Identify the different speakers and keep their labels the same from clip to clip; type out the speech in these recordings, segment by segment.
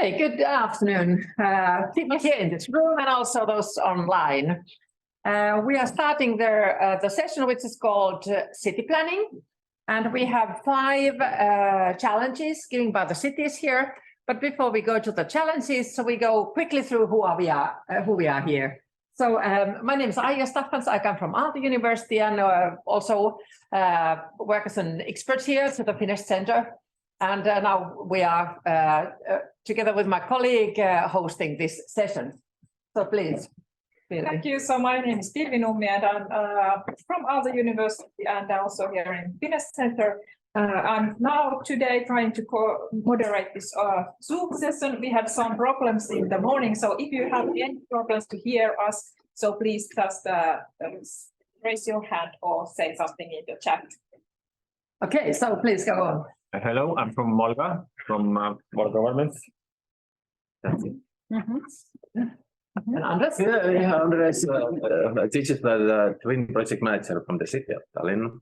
Speaker 1: Okay, good afternoon, people here in this room and also those online. We are starting the session which is called City Planning, and we have 5 challenges given by the cities here. But before we go to the challenges, so we go quickly through who we are here. So my name is Aija Staffans. I come from Aalto University and also work as an expert here at the Finnish Center. And now we are together with my colleague hosting this session. So please. Really.
Speaker 2: Thank you. So my name is Pilvi Nummi and I'm from Aalto University and also here in Finnish Center. I'm now today trying to moderate this Zoom session. We had some problems in the morning, so if you have any problems to hear us, so please just raise your hand or say something in the chat.
Speaker 1: Okay, so please go on.
Speaker 3: Hello, I'm from Volga, Volga government. That's it.
Speaker 1: And Andres?
Speaker 4: Yeah, Andres teaches the twin project manager from the city of Tallinn.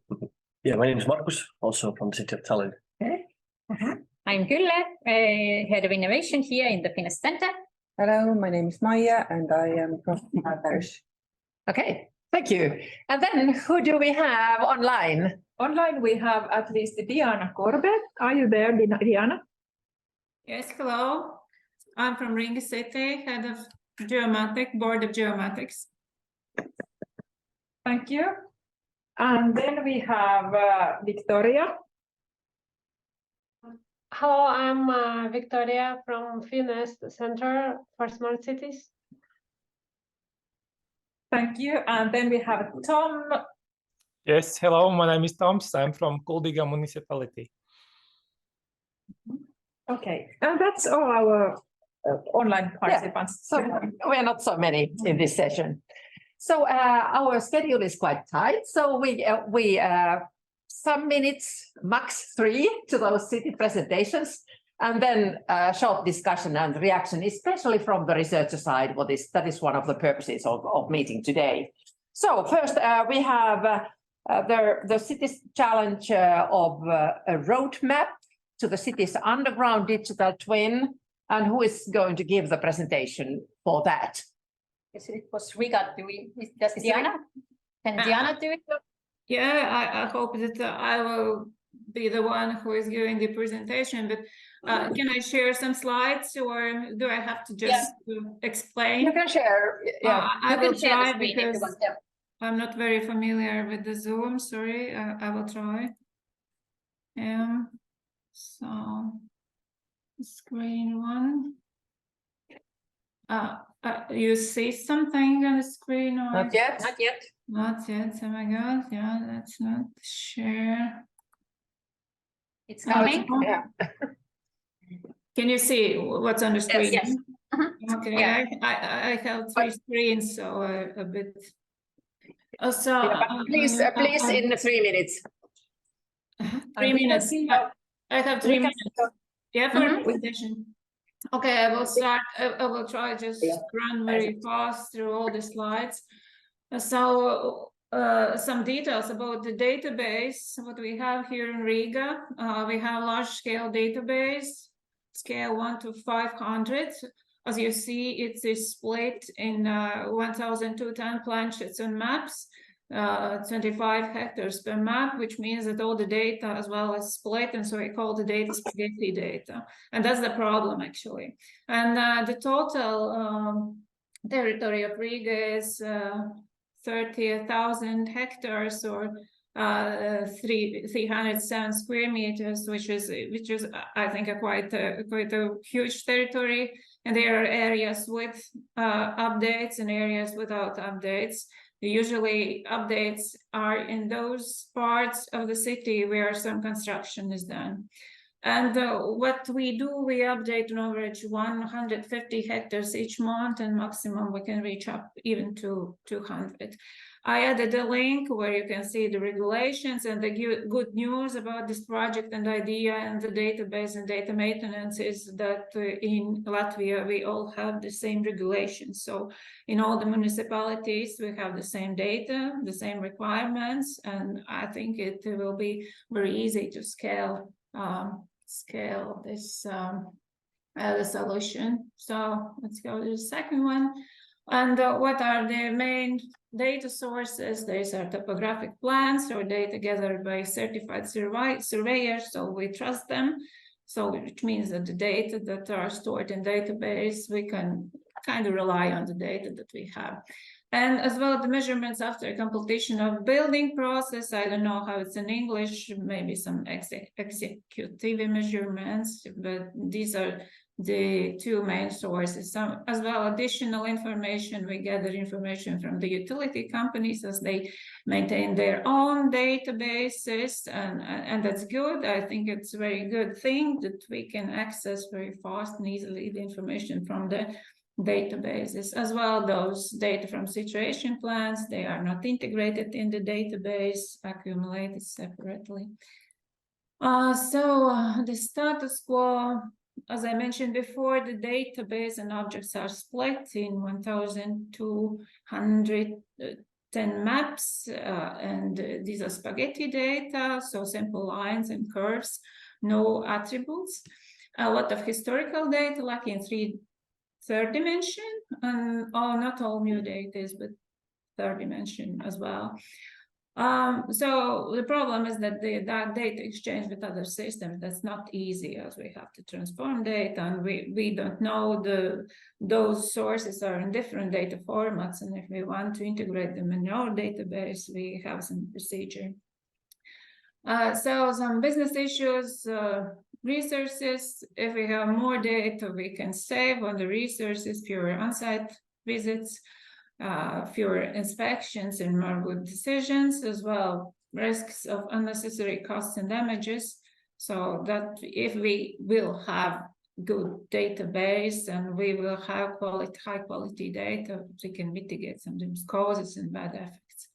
Speaker 5: Yeah, my name is Markus, also from the city of Tallinn.
Speaker 1: Okay.
Speaker 6: I'm Gülle, head of innovation here in the Finnish Center.
Speaker 7: Hello, my name is Maija and I am from Paris.
Speaker 1: Okay, thank you. And then who do we have online?
Speaker 2: Online we have at least Diana Korbe. Are you there, Diana?
Speaker 8: Yes, hello. I'm from Riga City, head of board of geomatics.
Speaker 2: Thank you. And then we have Victoria.
Speaker 9: Hello, I'm Victoria from Finnish Center for Smart Cities.
Speaker 2: Thank you. And then we have Tom.
Speaker 10: Yes, hello, my name is Toms. I'm from Kuldiga municipality.
Speaker 2: Okay, and that's all our online participants.
Speaker 1: So we are not so many in this session. So our schedule is quite tight. So we some minutes, max 3 to those city presentations, and then short discussion and reaction, especially from the researcher side. That is one of the purposes of meeting today. So first we have the city's challenge of a roadmap to the city's underground digital twin, and who is going to give the presentation for that?
Speaker 6: Yes, it was Riga. Does Diana? Can Diana do it?
Speaker 8: Yeah, I hope that I will be the one who is giving the presentation, but can I share some slides or do I have to just explain?
Speaker 1: You can share. Yeah,
Speaker 8: I will try
Speaker 6: because
Speaker 8: because I'm not very familiar with the Zoom. Sorry, I will try. So screen 1. You see something on the screen? Or?
Speaker 1: Not yet.
Speaker 6: Not yet.
Speaker 8: Not yet. Oh my God. Yeah, that's not share.
Speaker 6: It's coming.
Speaker 1: Yeah.
Speaker 8: Can you see what's on the screen?
Speaker 6: Yes.
Speaker 8: Okay.
Speaker 6: Yeah.
Speaker 8: I have 3 screens, so a bit.
Speaker 1: Please in 3 minutes.
Speaker 8: 3 minutes. I have 3 minutes. Yeah, for a presentation. Okay, I will start. I will try just run very fast through all the slides. So some details about the database. What we have here in Riga, we have large-scale database, scale 1 to 500. As you see, it is split in 1,210 planchets and maps. 25 hectares per map, which means that all the data as well as split, and so we call the data spaghetti data, and that's the problem actually. And the total territory of Riga is 30,000 hectares or 307 square meters, which is I think quite a huge territory. And there are areas with updates and areas without updates. Usually updates are in those parts of the city where some construction is done. And what we do, we update on average 150 hectares each month, and maximum we can reach up even to 200. I added a link where you can see the regulations and the good news about this project and idea and the database and data maintenance is that in Latvia, we all have the same regulations. So in all the municipalities, we have the same data, the same requirements, and I think it will be very easy to scale this the solution. So let's go to the second one. And what are the main data sources? These are topographic plans or data gathered by certified surveyors, so we trust them. So which means that the data that are stored in database, we can kind of rely on the data that we have. And as well, the measurements after completion of building process, I don't know how it's in English, maybe some executive measurements, but these are the two main sources. Some as well additional information, we gather information from the utility companies as they maintain their own databases, and that's good. I think it's a very good thing that we can access very fast and easily the information from the databases. As well, those data from situation plans, they are not integrated in the database, accumulated separately. The status quo, as I mentioned before, the database and objects are split in 1,210 maps, and these are spaghetti data, so simple lines and curves, no attributes. A lot of historical data, like in third dimension, and not all new data, but third dimension as well. So the problem is that that data exchange with other systems, that's not easy, as we have to transform data, and we don't know those sources are in different data formats, and if we want to integrate them in our database, we have some procedure. So some business issues, resources. If we have more data, we can save on the resources, fewer on-site visits, fewer inspections and more good decisions, as well risks of unnecessary costs and damages. So that if we will have good database and we will have high quality data, we can mitigate sometimes causes and bad effects.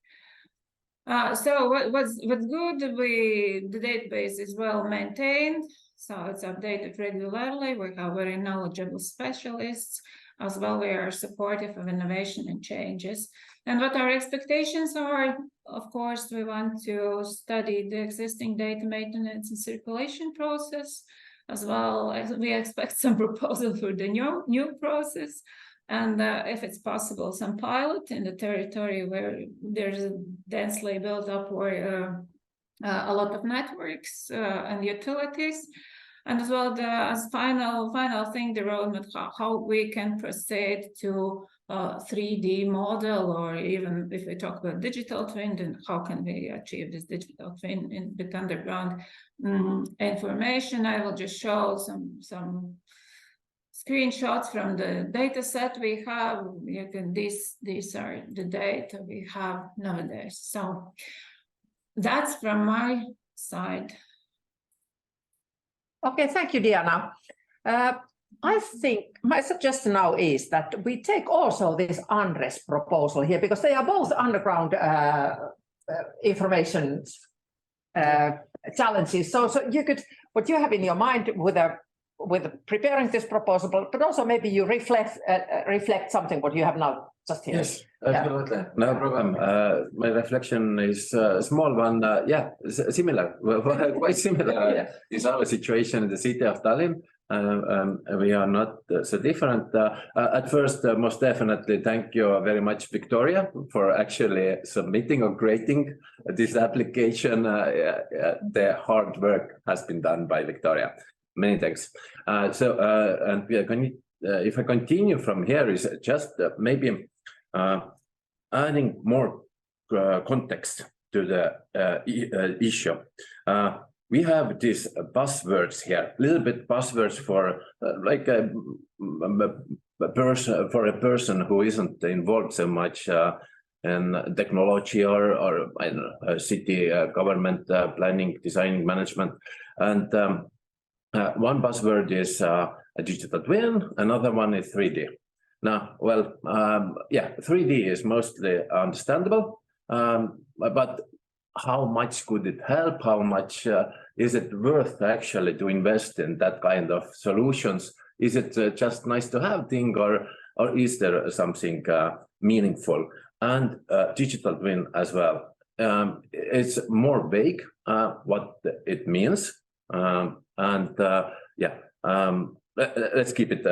Speaker 8: So what's good, the database is well maintained, so it's updated regularly. We have very knowledgeable specialists. As well, we are supportive of innovation and changes. And what our expectations are, of course, we want to study the existing data maintenance and circulation process, as well as we expect some proposal for the new process. And if it's possible, some pilot in the territory where there's a densely built up or a lot of networks and utilities. And as well, as final thing, the roadmap, how we can proceed to 3D model, or even if we talk about digital twin, then how can we achieve this digital twin with underground information? I will just show some screenshots from the data set we have. You can these are the data we have nowadays. So that's from my side.
Speaker 1: Okay, thank you, Diana. I think my suggestion now is that we take also this UNRES proposal here, because they are both underground information challenges. So you could, what you have in your mind with preparing this proposal, but also maybe you reflect something what you have now just here.
Speaker 4: Yes, absolutely. Yeah. No problem. My reflection is a small one. Yeah, similar, quite similar. Yeah. Is our situation in the city of Tallinn. We are not so different. At first, most definitely, thank you very much, Victoria, for actually submitting or creating this application. The hard work has been done by Victoria. Many thanks. And we are going. If I continue from here, is just maybe adding more context to the issue. We have these buzzwords here, a little bit buzzwords for like a person who isn't involved so much in technology or I don't know, city government planning, design, management. And one buzzword is a digital twin, another one is 3D. Now, well, yeah, 3D is mostly understandable, but how much could it help? How much is it worth actually to invest in that kind of solutions? Is it just nice to have thing, or is there something meaningful? And digital twin as well. It's more vague what it means, let's keep it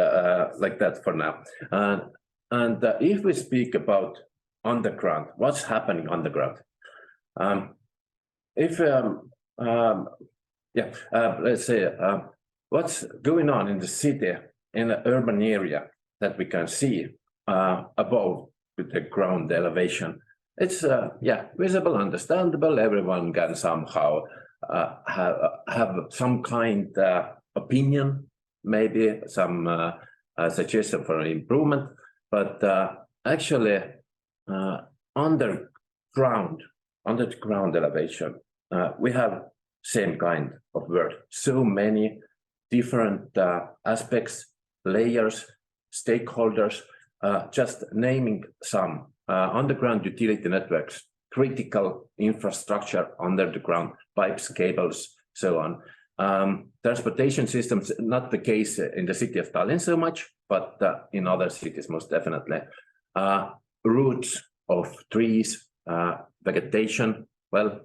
Speaker 4: like that for now. And if we speak about underground, what's happening underground? Let's say what's going on in the city, in an urban area that we can see above the ground elevation. It's visible, understandable. Everyone can somehow have some kind of opinion, maybe some suggestion for improvement, but actually underground elevation, we have same kind of word. So many different aspects, layers, stakeholders, just naming some. Underground utility networks, critical infrastructure under the ground, pipes, cables, so on. Transportation systems, not the case in the city of Tallinn so much, but in other cities most definitely. Roots of trees, vegetation, well,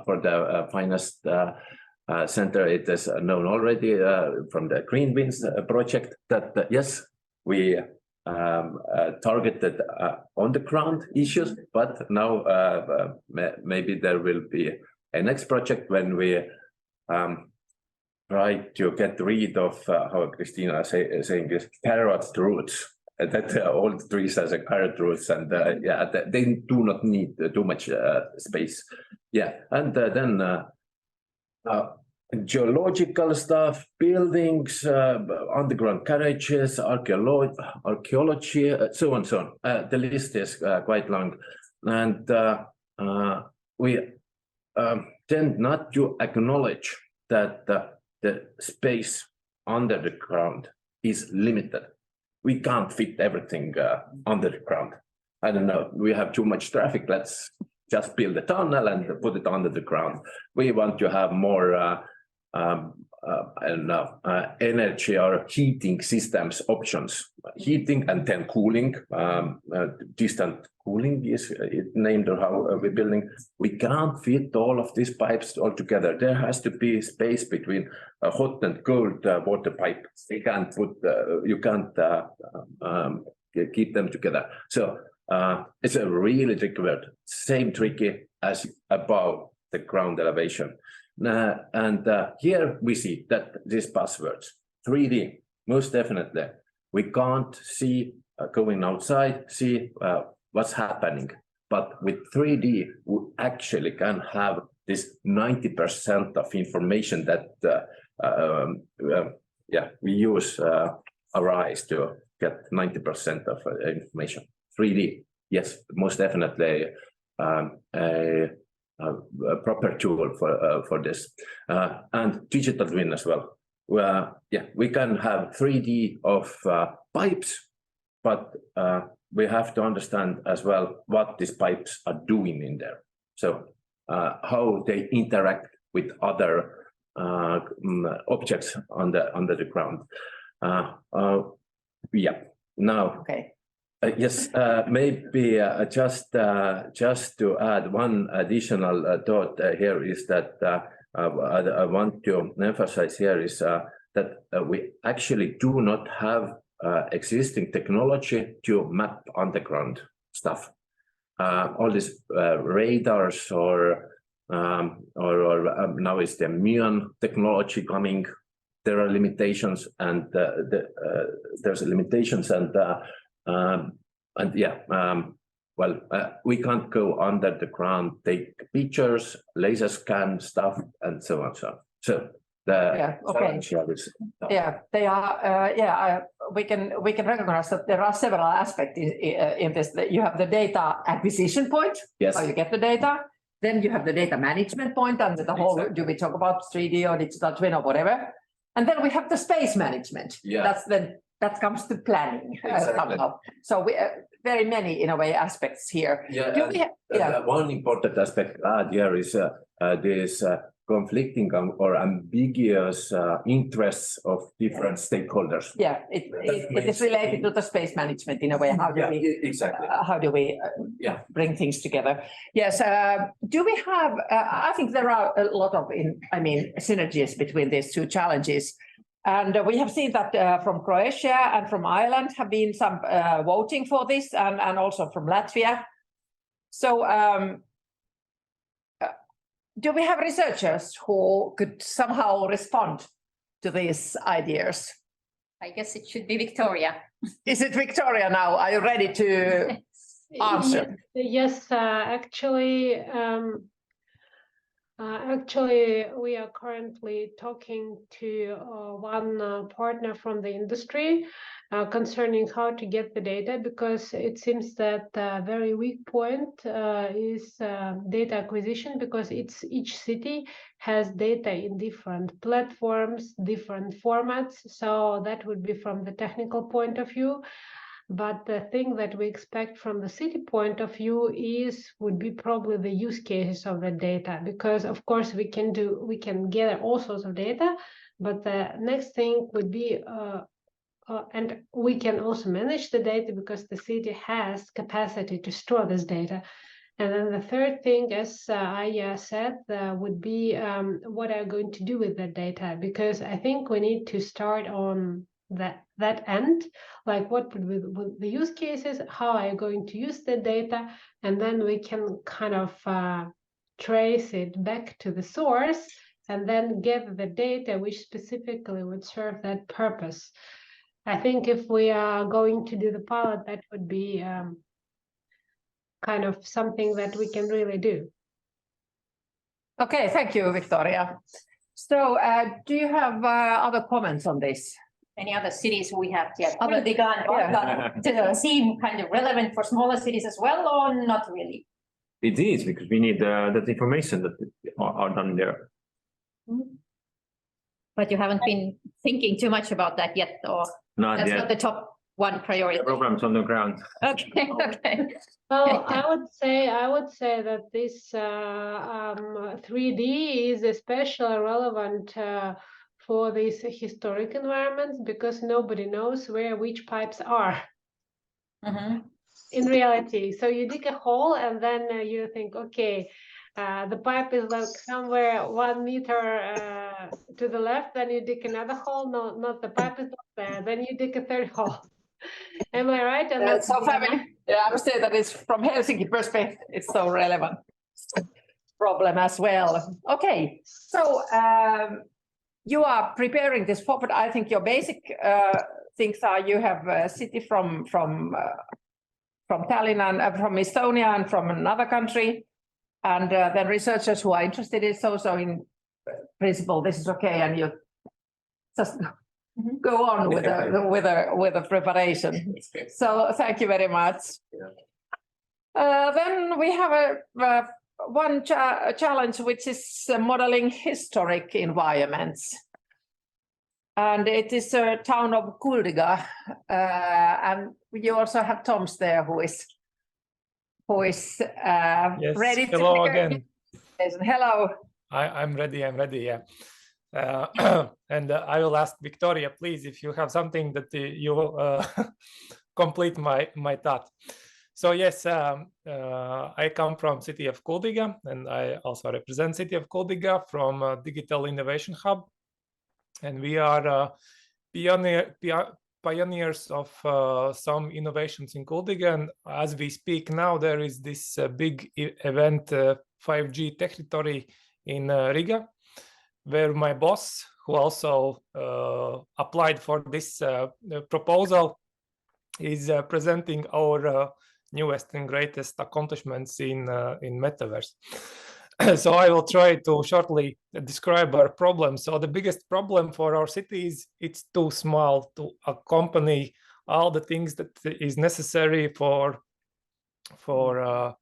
Speaker 4: for the finest center, it is known already from the Green Wins project that yes, we targeted on the ground issues, but now maybe there will be a next project when we try to get rid of how Christina saying is carrot roots. That all the trees has a carrot roots, and they do not need too much space. Yeah, and then geological stuff, buildings, underground carriages, archaeology, so on, so on. The list is quite long, and we tend not to acknowledge that the space under the ground is limited. We can't fit everything under the ground. I don't know, we have too much traffic, let's just build a tunnel and put it under the ground. We want to have more I don't know, energy or heating systems options, heating and then cooling, distant cooling is named, or how we're building. We can't fit all of these pipes all together. There has to be space between a hot and cold water pipe. You can't keep them together. So it's a really tricky word, same tricky as above the ground elevation. And here we see that these buzzwords, 3D, most definitely. We can't see going outside, see what's happening. But with 3D, we actually can have this 90% of information that we use our eyes to get 90% of information. 3D, yes, most definitely a proper tool for this, and digital twin as well. We can have 3D of pipes, but we have to understand as well what these pipes are doing in there. So how they interact with other objects under the ground. Now. Okay. Yes, maybe just to add one additional thought here is that I want to emphasize here is that we actually do not have existing technology to map underground stuff. All these radars or now is the muon technology coming. There are limitations, and there's limitations we can't go under the ground, take pictures, laser scan stuff, and so on. So
Speaker 1: they are. We can recognize that there are several aspects in this. You have the data acquisition point.
Speaker 4: Yes.
Speaker 1: How you get the data. Then you have the data management point, and the whole. Exactly. Do we talk about 3D or digital twin or whatever? And then we have the space management. Yeah. That comes to planning. Exactly. So we very many in a way aspects here. Yeah.
Speaker 4: One important aspect here is this conflicting or ambiguous interests of different stakeholders.
Speaker 1: Yeah, it is related to the space management in a way. How do we bring things together? Yes. Do we have? I think there are a lot of synergies between these two challenges. And we have seen that from Croatia and from Ireland have been some voting for this, and also from Latvia. So do we have researchers who could somehow respond to these ideas?
Speaker 6: I guess it should be Victoria.
Speaker 1: Is it Victoria now? Are you ready to answer?
Speaker 9: Yes, actually, we are currently talking to one partner from the industry concerning how to get the data, because it seems that a very weak point is data acquisition, because each city has data in different platforms, different formats. So that would be from the technical point of view. But the thing that we expect from the city point of view would be probably the use cases of the data, because of course we can gather all sorts of data, but the next thing would be and we can also manage the data because the city has capacity to store this data. And then the third thing, as I said, would be what are you going to do with the data? Because I think we need to start on that end, like what would be the use cases, how are you going to use the data, and then we can kind of trace it back to the source and then get the data which specifically would serve that purpose. I think if we are going to do the pilot, that would be kind of something that we can really do.
Speaker 1: Okay, thank you, Victoria. So do you have other comments on this?
Speaker 6: Any other cities we have here? Kuldiga and Valga, does it seem kind of relevant for smaller cities as well, or not really?
Speaker 3: It is, because we need that information that are done there.
Speaker 6: But you haven't been thinking too much about that yet, or
Speaker 3: Not
Speaker 6: that's
Speaker 3: yet.
Speaker 6: not the top one priority?
Speaker 3: The program's on the ground.
Speaker 6: Okay, okay.
Speaker 9: Well, I would say that this 3D is especially relevant for these historic environments, because nobody knows where which pipes are in reality. So you dig a hole and then you think, okay, the pipe is like somewhere 1 meter to the left, then you dig another hole. No, not the pipe is not there. Then you dig a third hole. Am I right?
Speaker 1: So yeah, I would say that it's from Helsinki perspective, it's so relevant problem as well. Okay, so you are preparing this forward. I think your basic things are you have a city from Tallinn and from Estonia and from another country, and then researchers who are interested in so in principle this is okay, and you just go on with the preparation. So thank you very much. Then we have one challenge, which is modeling historic environments, and it is a town of Kuldiga, and you also have Toms there, who is
Speaker 10: Yes,
Speaker 1: ready.
Speaker 10: hello again.
Speaker 1: Hello.
Speaker 10: I'm ready. Yeah. And I will ask Victoria, please, if you have something that you will complete my thought. So yes, I come from city of Kuldiga, and I also represent city of Kuldiga from Digital Innovation Hub, and we are pioneers of some innovations in Kuldiga. And as we speak now, there is this big event, 5G Territory in Riga, where my boss, who also applied for this proposal, is presenting our newest and greatest accomplishments in metaverse. So I will try to shortly describe our problem. So the biggest problem for our city is it's too small to accompany all the things that is necessary for a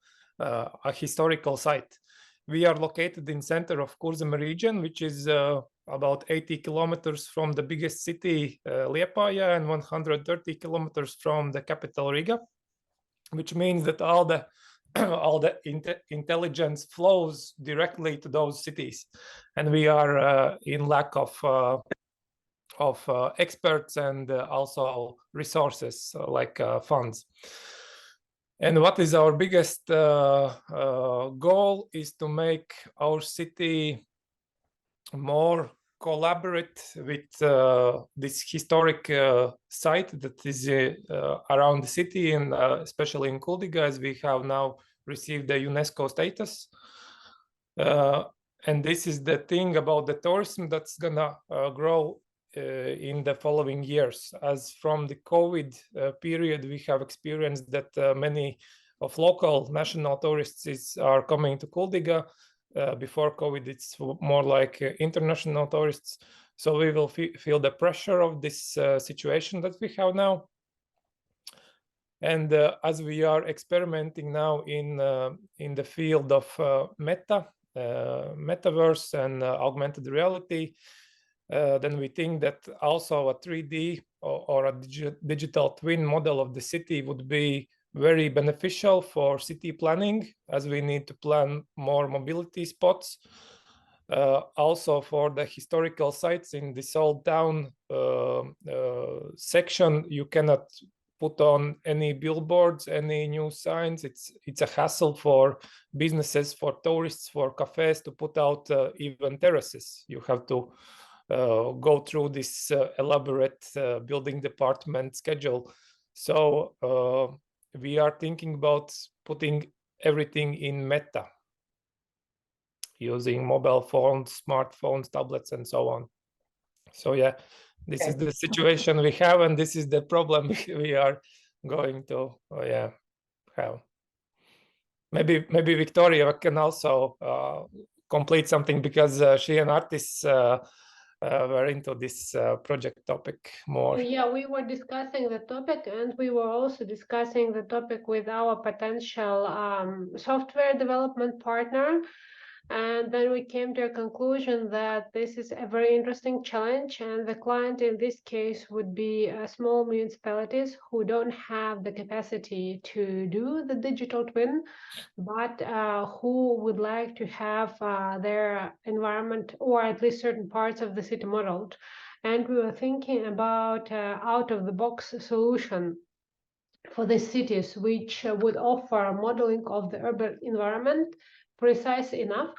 Speaker 10: historical site. We are located in center of Kurzeme region, which is about 80 kilometers from the biggest city, Liepāja, and 130 kilometers from the capital, Riga, which means that all the intelligence flows directly to those cities, and we are in lack of experts and also resources like funds. And what is our biggest goal is to make our city more collaborate with this historic site that is around the city, and especially in Kuldiga, as we have now received the UNESCO status. And this is the thing about the tourism that's gonna grow in the following years. As from the COVID period, we have experienced that many of local national tourists are coming to Kuldiga. Before COVID, it's more like international tourists. So we will feel the pressure of this situation that we have now. And as we are experimenting now in the field of metaverse and augmented reality, then we think that also a 3D or a digital twin model of the city would be very beneficial for city planning, as we need to plan more mobility spots. Also for the historical sites in this old town section, you cannot put on any billboards, any new signs. It's a hassle for businesses, for tourists, for cafes to put out even terraces. You have to go through this elaborate building department schedule. So we are thinking about putting everything in meta, using mobile phones, smartphones, tablets, and so on. So yeah, this is the situation we have, and this is the problem we are going to have. Maybe Victoria can also complete something, because she and Artis were into this project topic more.
Speaker 9: Yeah, we were discussing the topic, and we were also discussing the topic with our potential software development partner. And then we came to a conclusion that this is a very interesting challenge, and the client in this case would be small municipalities who don't have the capacity to do the digital twin, but who would like to have their environment, or at least certain parts of the city, modeled. And we were thinking about out-of-the-box solution for the cities, which would offer modeling of the urban environment precise enough,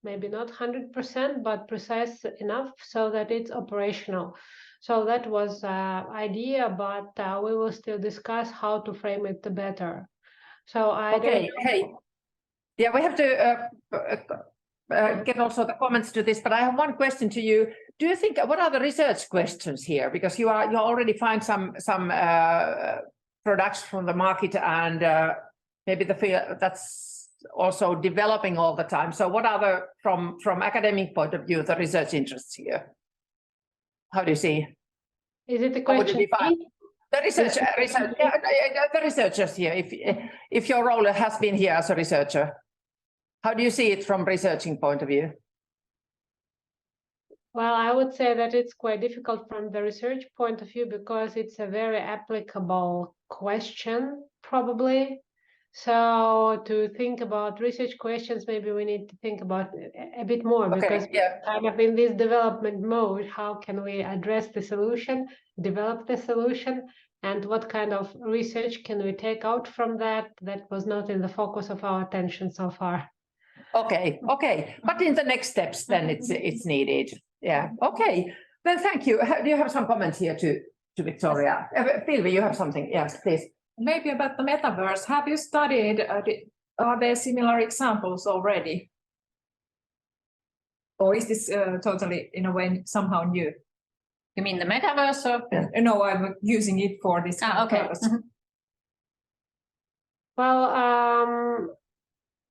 Speaker 9: maybe not 100%, but precise enough so that it's operational. So that was idea, but we will still discuss how to frame it better. So
Speaker 1: we have to get also the comments to this, but I have one question to you. Do you think, what are the research questions here? Because you already find some products from the market, and maybe the field that's also developing all the time. So what are the, from academic point of view, the research interests here? How do you see?
Speaker 9: Is it the question?
Speaker 1: The the researchers here, if your role has been here as a researcher, how do you see it from researching point of view?
Speaker 9: Well, I would say that it's quite difficult from the research point of view, because it's a very applicable question, probably. So to think about research questions, maybe we need to think about a bit more, because kind of in this development mode, how can we address the solution, develop the solution, and what kind of research can we take out from that? That was not in the focus of our attention so far.
Speaker 1: Okay, but in the next steps, then it's needed. Yeah, okay. Then thank you. Do you have some comments here to Victoria? Pilvi, you have something? Yes, please.
Speaker 2: Maybe about the metaverse. Have you studied, are there similar examples already? Or is this totally, in a way, somehow new?
Speaker 6: You mean the metaverse? Or?
Speaker 2: No, I'm using it for this purpose.
Speaker 9: Well,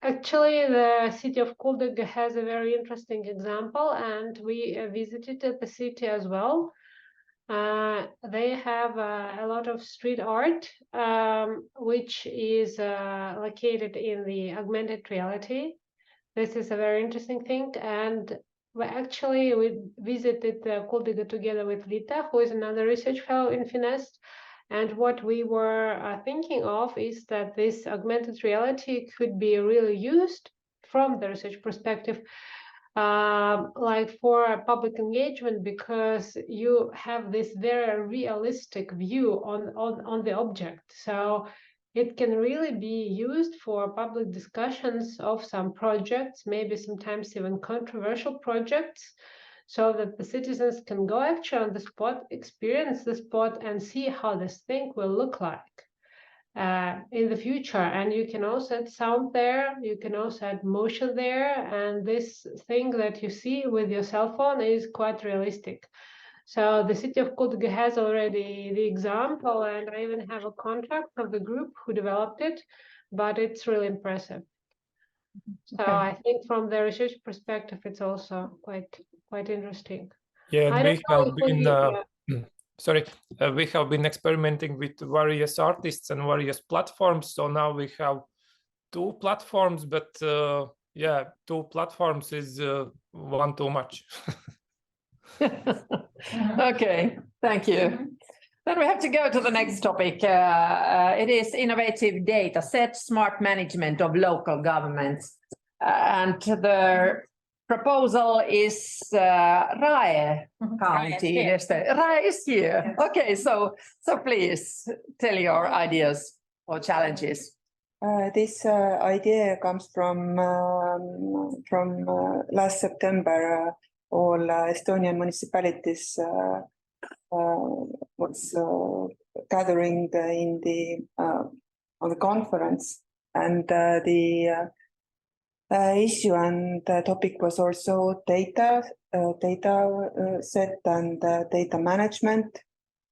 Speaker 9: actually, the city of Kuldiga has a very interesting example, and we visited the city as well. They have a lot of street art, which is located in the augmented reality. This is a very interesting thing, and we visited Kuldiga together with Lita, who is another research fellow in Finest. And what we were thinking of is that this augmented reality could be really used from the research perspective, like for public engagement, because you have this very realistic view on the object. So it can really be used for public discussions of some projects, maybe sometimes even controversial projects. so that the citizens can go actually on the spot, experience the spot, and see how this thing will look like in the future. And you can also add sound there, you can also add motion there, and this thing that you see with your cell phone is quite realistic. So the city of Kuldiga has already the example, and I even have a contact of the group who developed it, but it's really impressive. So I think from the research perspective, it's also quite interesting.
Speaker 10: Yeah,
Speaker 9: I
Speaker 10: we
Speaker 9: don't know
Speaker 10: have
Speaker 9: if we-
Speaker 10: been sorry, we have been experimenting with various artists and various platforms. So now we have 2 platforms, but yeah, 2 platforms is one too much.
Speaker 1: Okay, thank you. Then we have to go to the next topic. It is innovative data set, smart management of local governments. And the proposal is Rae County. Rae is here. Okay, so please tell your ideas or challenges.
Speaker 7: This idea comes from last September. All Estonian municipalities was gathering in the on the conference, and the issue and the topic was also data set and data management.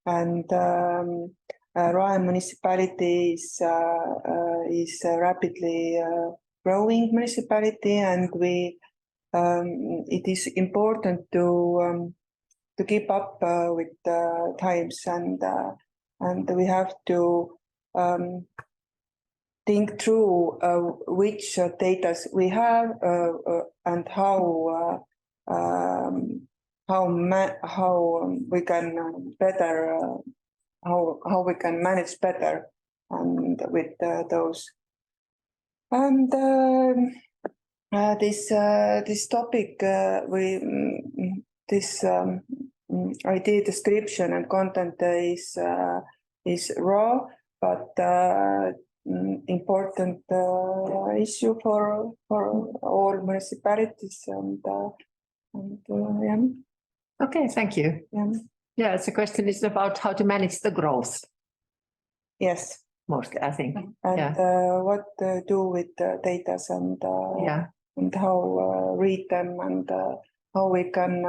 Speaker 7: And Rae municipality is a rapidly growing municipality, and it is important to keep up with the times, and we have to think through which data we have and how we can better how we can manage better and with those. And this topic this idea description and content is raw, but important issue for all municipalities, and yeah.
Speaker 1: Okay, thank you. Yeah, the question is about how to manage the growth.
Speaker 7: Yes,
Speaker 1: mostly, I think.
Speaker 7: And what to do with the data, and how read them, and how we can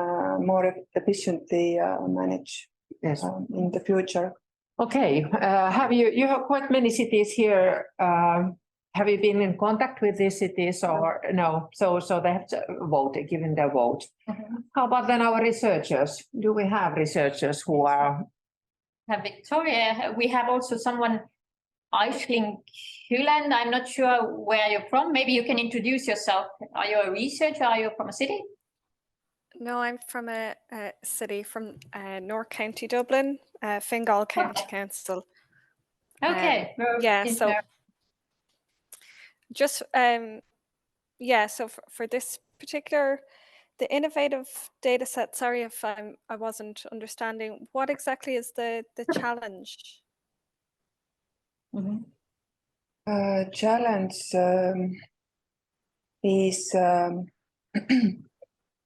Speaker 7: more efficiently manage in the future.
Speaker 1: Okay, you have quite many cities here. Have you been in contact with these cities or no? So they have to vote, given their vote. How about then our researchers? Do we have researchers who are?
Speaker 6: Victoria, we have also someone, Aisling Hyland. I'm not sure where you're from. Maybe you can introduce yourself. Are you a researcher? Are you from a city?
Speaker 11: No, I'm from a city from North County Dublin, Fingal County Council.
Speaker 6: Okay.
Speaker 11: Yeah, so just so for this particular, the innovative data set, sorry if I wasn't understanding, what exactly is the challenge?
Speaker 7: Challenge is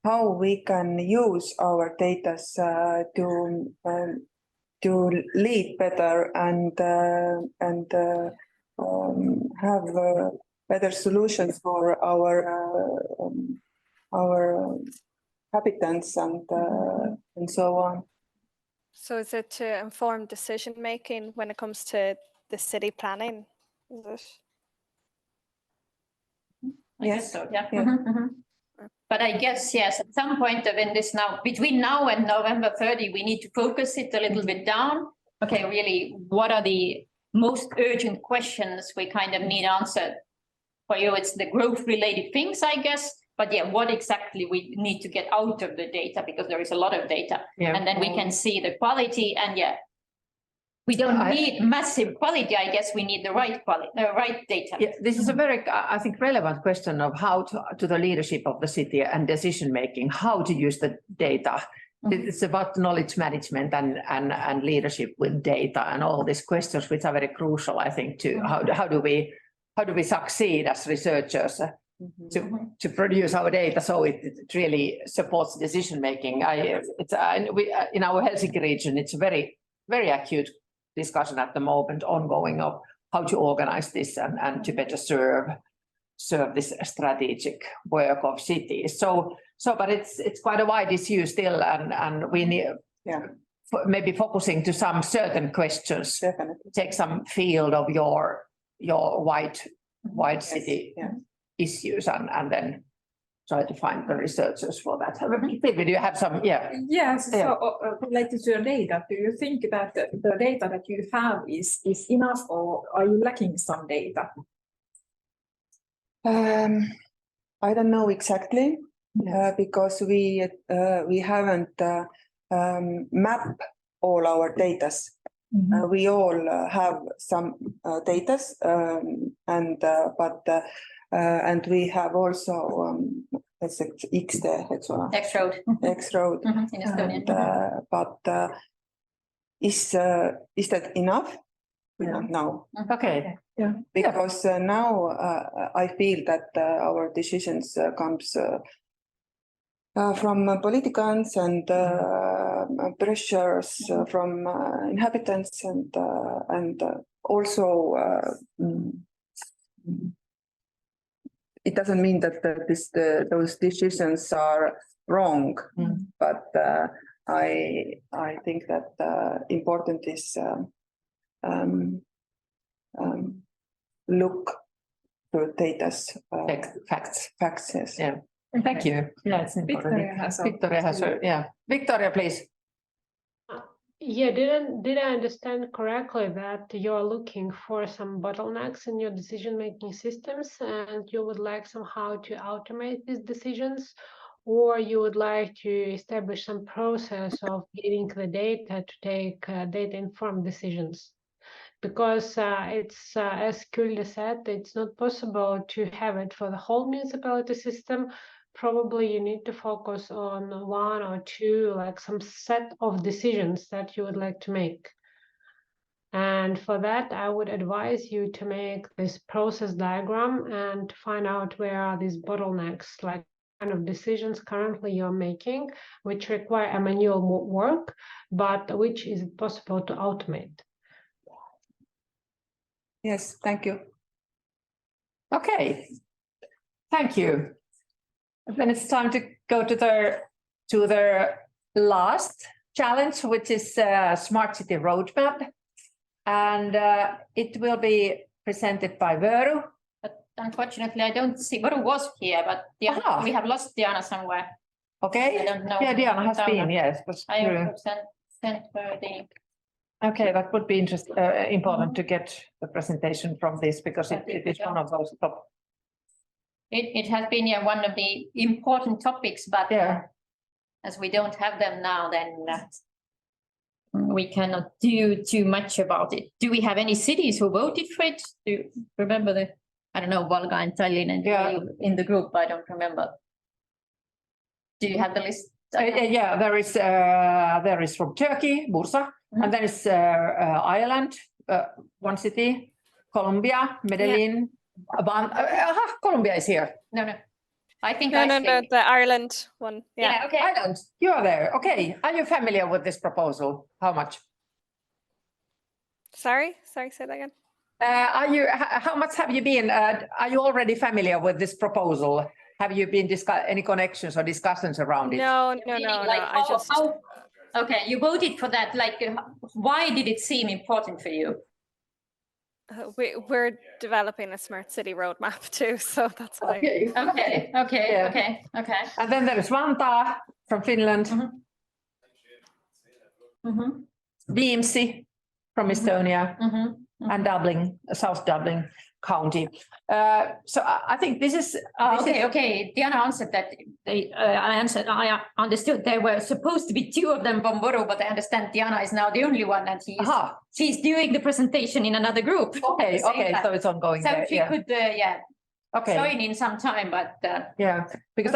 Speaker 7: how we can use our data to lead better and have better solutions for our inhabitants and so on.
Speaker 11: So is it to inform decision making when it comes to the city planning? Is it?
Speaker 6: Yes. So, yeah. But I guess, yes, at some point in this now, between now and November 30, we need to focus it a little bit down. Okay, really, what are the most urgent questions we kind of need answered? For you, it's the growth related things, I guess. But yeah, what exactly we need to get out of the data, because there is a lot of data.
Speaker 1: Yeah.
Speaker 6: And then we can see the quality, and we don't need massive quality. I guess we need the right quality, the right data.
Speaker 1: Yeah, this is a very, I think, relevant question of how to the leadership of the city and decision making, how to use the data. It's about knowledge management and leadership with data and all these questions, which are very crucial, I think, to how do we succeed as researchers to produce our data, so it really supports decision making. We in our Helsinki region, it's a very acute discussion at the moment ongoing of how to organize this and to better serve this strategic work of cities. But it's quite a wide issue still, and we need maybe focusing to some certain questions.
Speaker 7: Definitely.
Speaker 1: Take some field of your wide city issues and then try to find the researchers for that. Do you have some?
Speaker 2: Yes. So related to your data, do you think that the data that you have is enough, or are you lacking some data?
Speaker 7: I don't know exactly because we haven't mapped all our data. We all have some data, and we have also X-road.
Speaker 6: In Estonia.
Speaker 7: But is that enough? We don't know.
Speaker 1: Okay. Yeah.
Speaker 7: Because now I feel that our decisions comes from politicians and pressures from inhabitants and also it doesn't mean that those decisions are wrong, but I think that important is look to data's facts. Yes.
Speaker 1: Yeah. Thank you. Yeah, it's important. Victoria has Victoria, please.
Speaker 9: Yeah, did I understand correctly that you're looking for some bottlenecks in your decision-making systems and you would like somehow to automate these decisions, or you would like to establish some process of getting the data to take data-informed decisions? Because it's, as Kuldiga said, it's not possible to have it for the whole municipality system. Probably you need to focus on one or two, like some set of decisions that you would like to make. And for that, I would advise you to make this process diagram and to find out where are these bottlenecks, like kind of decisions currently you're making, which require a manual work, but which is possible to automate.
Speaker 7: Yes, thank you.
Speaker 1: Okay, thank you. Then it's time to go to the last challenge, which is Smart City Roadmap, and it will be presented by Võru.
Speaker 6: But unfortunately, I don't see Võru was here, but Diana, we have lost Diana somewhere.
Speaker 1: Okay.
Speaker 6: I don't know.
Speaker 1: Yeah, Diana has been. Yes.
Speaker 6: I have sent her the.
Speaker 1: Okay, that would be important to get the presentation from this, because it is one of those top.
Speaker 6: It has been one of the important topics, but as we don't have them now, then we cannot do too much about it. Do we have any cities who voted for it? Do you remember I don't know, Valga and Tallinn and in the group? I don't remember. Do you have the list?
Speaker 1: Yeah, there is from Turkey, Bursa, and then it's Ireland, one city, Colombia, Medellin. Colombia is here.
Speaker 6: No. I think
Speaker 11: no, the Ireland one.
Speaker 6: Yeah, okay.
Speaker 1: Ireland, you are there. Okay. Are you familiar with this proposal? How much?
Speaker 11: Sorry, say that again.
Speaker 1: How much have you been? Are you already familiar with this proposal? Have you been any connections or discussions around it?
Speaker 11: No.
Speaker 6: Okay, you voted for that. Like, why did it seem important for you?
Speaker 11: We're developing a smart city roadmap too, so that's why.
Speaker 6: Okay.
Speaker 1: And then there is Vantaa from Finland. Viimsi from Estonia, and Dublin, South Dublin County. So I think this is
Speaker 6: okay. Diana answered that. I understood there were supposed to be two of them from Võru, but I understand Diana is now the only one, and she's doing the presentation in another group.
Speaker 1: Okay, so it's ongoing.
Speaker 6: So she could, join in some time, but
Speaker 1: because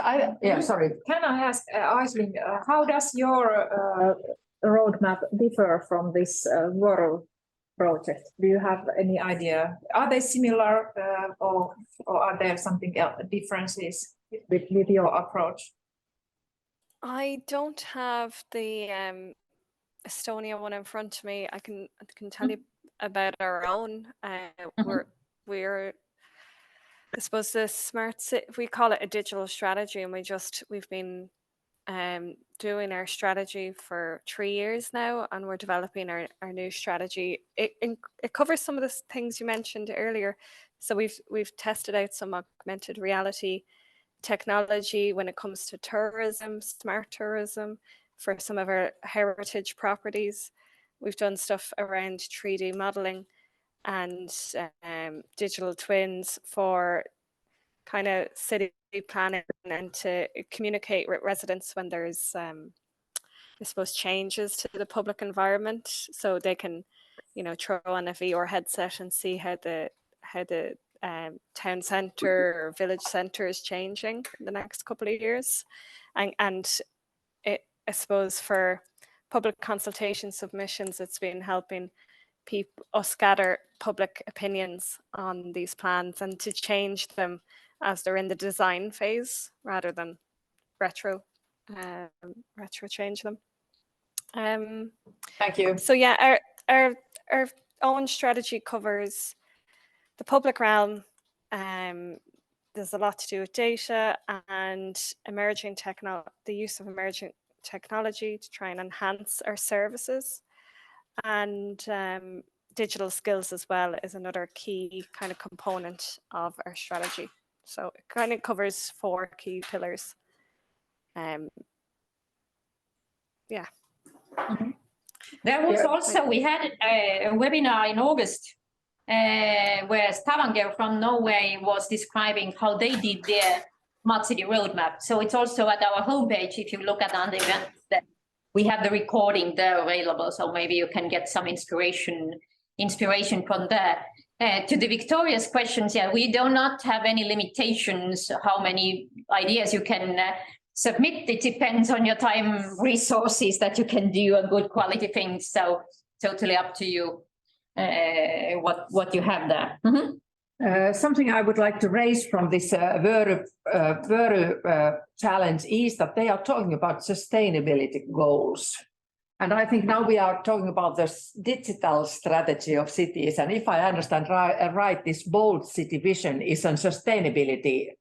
Speaker 1: sorry.
Speaker 2: Can I ask, Aisling, how does your roadmap differ from this Võru project? Do you have any idea? Are they similar or are there something else, differences with your approach?
Speaker 11: I don't have the Estonia one in front of me. I can tell you about our own. We're I suppose the smart city, we call it a digital strategy, and we've been doing our strategy for 3 years now, and we're developing our new strategy. It covers some of the things you mentioned earlier. So we've tested out some augmented reality technology when it comes to tourism, smart tourism, for some of our heritage properties. We've done stuff around 3D modeling and digital twins for kind of city planning and to communicate with residents when there's, I suppose, changes to the public environment, so they can, throw on a VR headset and see how the town centre or village centre is changing in the next couple of years, and I suppose for public consultation submissions, it's been helping us gather public opinions on these plans and to change them as they're in the design phase rather than retro change them.
Speaker 1: Thank you.
Speaker 11: So yeah, our own strategy covers the public realm. There's a lot to do with data and the use of emerging technology to try and enhance our services, and digital skills as well is another key kind of component of our strategy. So it kind of covers 4 key pillars. Yeah.
Speaker 6: There was also, we had a webinar in August where Stavanger from Norway was describing how they did their smart city roadmap. So it's also at our homepage. If you look at the event, that we have the recording there available. So maybe you can get some inspiration from there. To the Victoria's questions, yeah, we do not have any limitations how many ideas you can submit. It depends on your time, resources that you can do and good quality things. So totally up to you what you have there.
Speaker 1: Something I would like to raise from this Võru challenge is that they are talking about sustainability goals. And I think now we are talking about the digital strategy of cities. And if I understand right, this bold city vision is a sustainability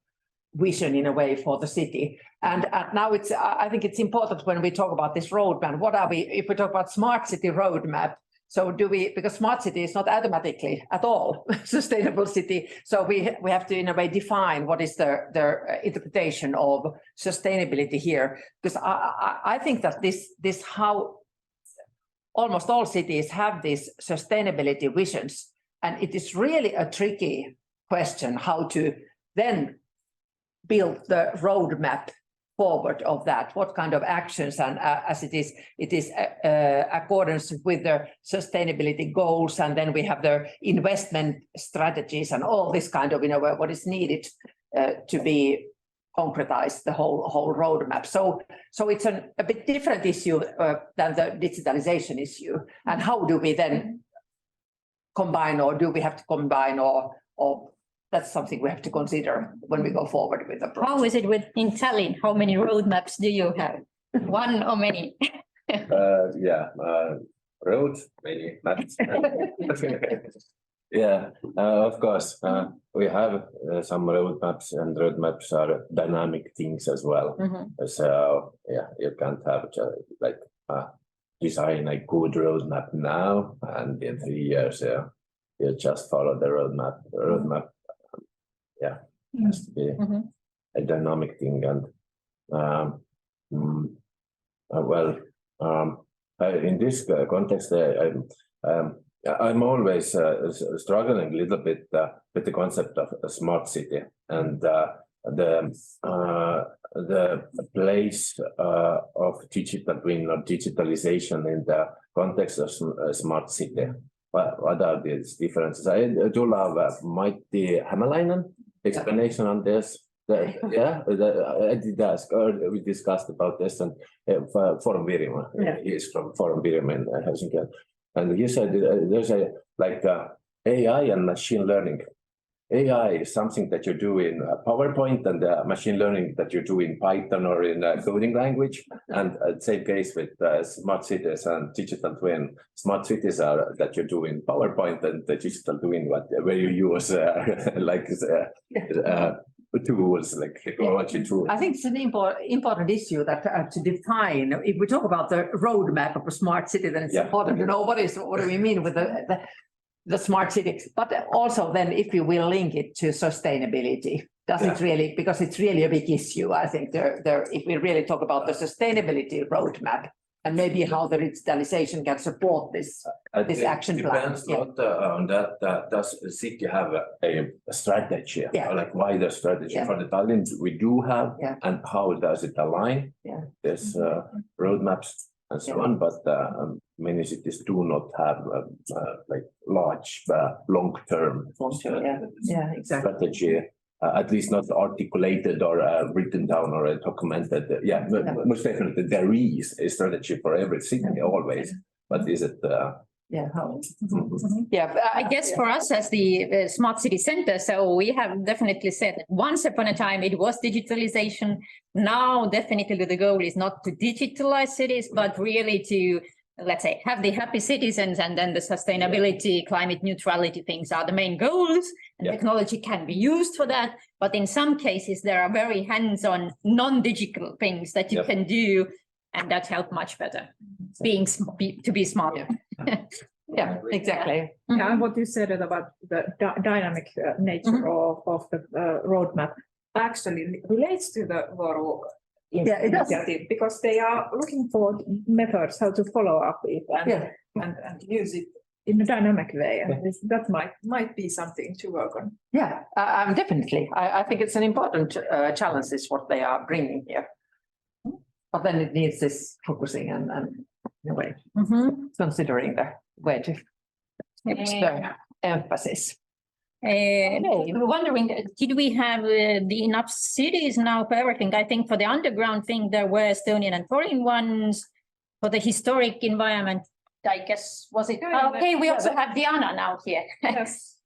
Speaker 1: vision in a way for the city. And now I think it's important when we talk about this roadmap, if we talk about smart city roadmap, so because smart city is not automatically at all sustainable city. So we have to in a way define what is their interpretation of sustainability here. Because I think that this how almost all cities have these sustainability visions. And it is really a tricky question how to then build the roadmap forward of that, what kind of actions, and as it is accordance with the sustainability goals, and then we have the investment strategies and all this kind of, what is needed to be concretized, the whole roadmap. So it's a bit different issue than the digitalization issue. And how do we then combine, or do we have to combine, or that's something we have to consider when we go forward with the project.
Speaker 6: How is it in Tallinn? How many roadmaps do you have? One or many?
Speaker 4: Roads, many maps. Yeah, of course. We have some roadmaps, and roadmaps are dynamic things as well. So yeah, you can't have design a good roadmap now, and in 3 years, you just follow the roadmap. Has to be a dynamic thing, and in this context, I'm always struggling a little bit with the concept of a smart city and the place of digital twin or digitalization in the context of smart city. What are these differences? I do love Matti Hämäläinen explanation on this. I did ask, or we discussed about this, and Forum Virimaa. He is from Forum Virimaa in Helsinki.
Speaker 12: And you said there's a AI and machine learning. AI is something that you do in PowerPoint, and machine learning that you do in Python or in coding language. And same case with smart cities and digital twin. Smart cities are that you do in PowerPoint, and the digital twin where you use tools like technology tools.
Speaker 1: I think it's an important issue that to define. If we talk about the roadmap of a smart city, then it's important to know what do we mean with the smart city, but also then if you will link it to sustainability, does it really, because it's really a big issue. I think if we really talk about the sustainability roadmap and maybe how the digitalization can support this action plan.
Speaker 12: Depends not on that. Does the city have a strategy, like wider strategy for the Tallinn? We do have, and how does it align? There's roadmaps and so on, but many cities do not have large long-term strategy, at least not articulated or written down or documented. Most definitely there is a strategy for every city always, but is it?
Speaker 6: I guess for us as the smart city center, so we have definitely said that once upon a time it was digitalization. Now definitely the goal is not to digitalize cities, but really to, let's say, have the happy citizens, and then the sustainability, climate neutrality things are the main goals, and technology can be used for that. But in some cases there are very hands-on non-digital things that you can do, and that help much better to be smarter.
Speaker 1: Yeah, exactly.
Speaker 2: Yeah, and what you said about the dynamic nature of the roadmap actually relates to the Võru initiative, because they are looking for methods how to follow up it and use it in a dynamic way, and that might be something to work on.
Speaker 1: Yeah, definitely. I think it's an important challenge is what they are bringing here. But then it needs this focusing and in a way, considering the where to use the emphasis.
Speaker 6: Wondering, did we have the enough cities now for everything? I think for the underground thing, there were Estonian and foreign ones. For the historic environment, I guess, was it? Okay, we also have Diana now here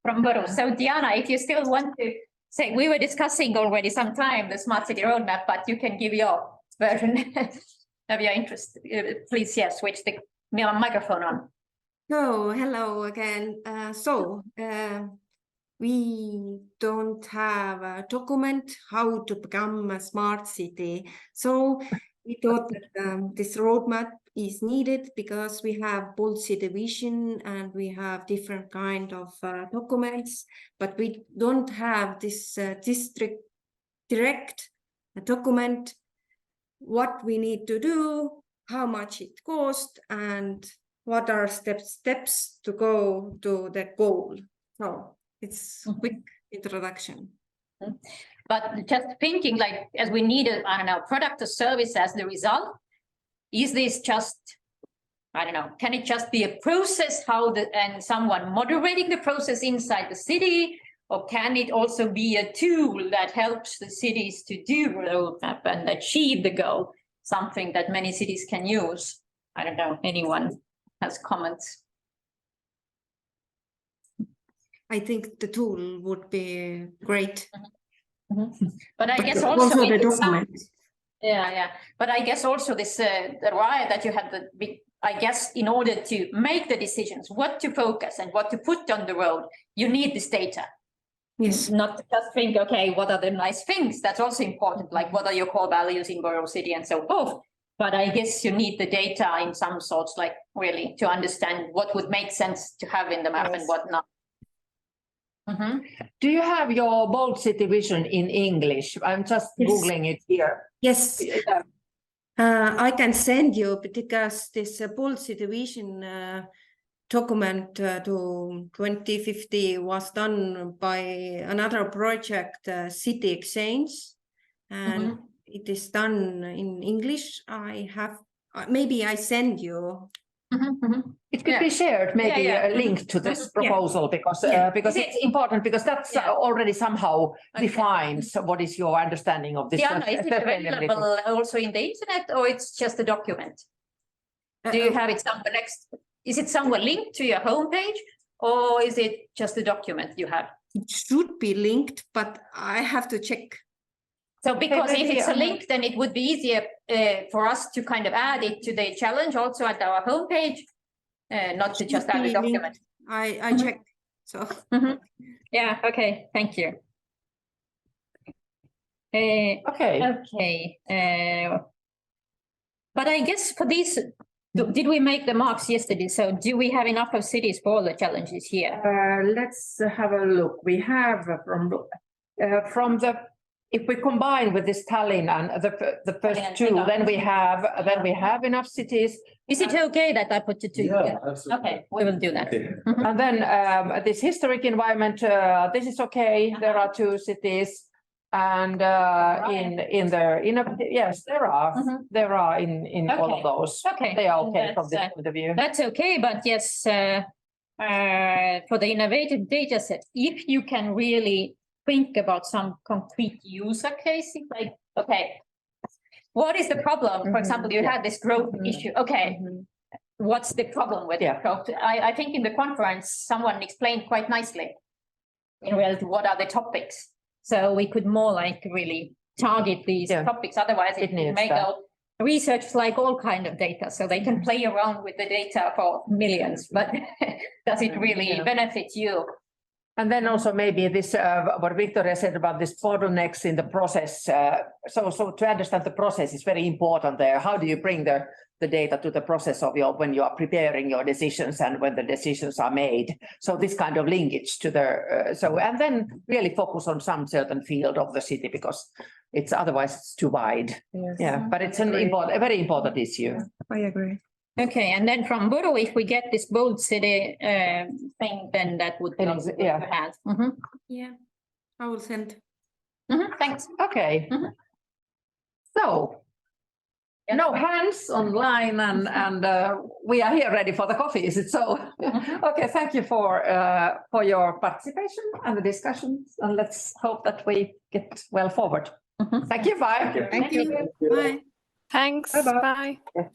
Speaker 6: from Võru. So Diana, if you still want to say, we were discussing already some time the smart city roadmap, but you can give your version of your interest. Please, switch the microphone on.
Speaker 13: So, hello again. We don't have a document how to become a smart city. So we thought that this roadmap is needed because we have policy division and we have different kind of documents, but we don't have this district direct document, what we need to do, how much it costs, and what are steps to go to the goal. So it's a quick introduction.
Speaker 6: But just thinking like, as we need a, I don't know, product or service as the result, is this just, I don't know, can it just be a process and someone moderating the process inside the city? Or can it also be a tool that helps the cities to do the roadmap and achieve the goal? Something that many cities can use. I don't know, anyone has comments?
Speaker 13: I think the tool would be great.
Speaker 6: But I guess also
Speaker 13: the document.
Speaker 6: But I guess also this the riot that you had I guess in order to make the decisions, what to focus and what to put on the road, you need this data.
Speaker 13: Yes.
Speaker 6: Not just think, okay, what are the nice things? That's also important, like what are your core values in Võru city and so forth. But I guess you need the data in some sorts, like really to understand what would make sense to have in the map and what not.
Speaker 1: Do you have your bold city vision in English? I'm just Googling it here.
Speaker 13: Yes. I can send you because this bold city vision document to 2050 was done by another project, City Exchange, and it is done in English. I have, maybe I send you.
Speaker 1: It could be shared, maybe a link to this proposal, because it's important, because that's already somehow defines what is your understanding of this.
Speaker 6: Diana, is it available also in the internet, or it's just a document? Do you have it somewhere next? is it somewhere linked to your homepage or is it just a document you have?
Speaker 13: It should be linked, but I have to check.
Speaker 6: So because if it's a
Speaker 1: maybe,
Speaker 6: link, then it would be easier for us to kind of add it to the challenge also at our homepage, not to just add a document.
Speaker 13: I checked, so.
Speaker 6: Yeah, okay, thank you.
Speaker 1: Okay.
Speaker 6: But I guess for these, did we make the marks yesterday? So do we have enough of cities for all the challenges here?
Speaker 1: Let's have a look. We have from the, if we combine with this Tallinn and the first
Speaker 6: Tallinn,
Speaker 1: two,
Speaker 6: Riga.
Speaker 1: then we have enough cities.
Speaker 6: Is it okay that I put the two?
Speaker 4: Yeah,
Speaker 6: together?
Speaker 4: absolutely.
Speaker 6: Okay, we will do that.
Speaker 1: And then this historic environment, this is okay. There are two cities. And yes, there are in all of those.
Speaker 6: Okay.
Speaker 1: They are okay from
Speaker 6: That's,
Speaker 1: this point of view.
Speaker 6: That's okay, but yes, for the innovative data set, if you can really think about some concrete user cases, like, okay, what is the problem? For example, you had this growth issue. Okay, what's the problem with it? I think in the conference, someone explained quite nicely in reality what are the topics. So we could more like really target these topics. Otherwise, it may go research like all kind of data. So they can play around with the data for millions, but does it really benefit you?
Speaker 1: And then also maybe this, what Victoria said about this bottlenecks in the process. So to understand the process is very important there. How do you bring the data to the process of when you are preparing your decisions and when the decisions are made? So this kind of linkage to the, and then really focus on some certain field of the city because it's otherwise it's too wide.
Speaker 7: Yes.
Speaker 1: Yeah, but it's a very important issue.
Speaker 7: I agree.
Speaker 6: Okay, and then from Võru, if we get this bold city thing, then that would be hand.
Speaker 13: Yeah, I will send.
Speaker 6: Thanks.
Speaker 1: Okay. So no hands online and we are here ready for the coffee, is it so? Okay, thank you for your participation and the discussions, and let's hope that we get well forward. Thank you, bye.
Speaker 13: Thank you. Bye.
Speaker 11: Thanks.
Speaker 7: Bye-bye.
Speaker 11: Bye.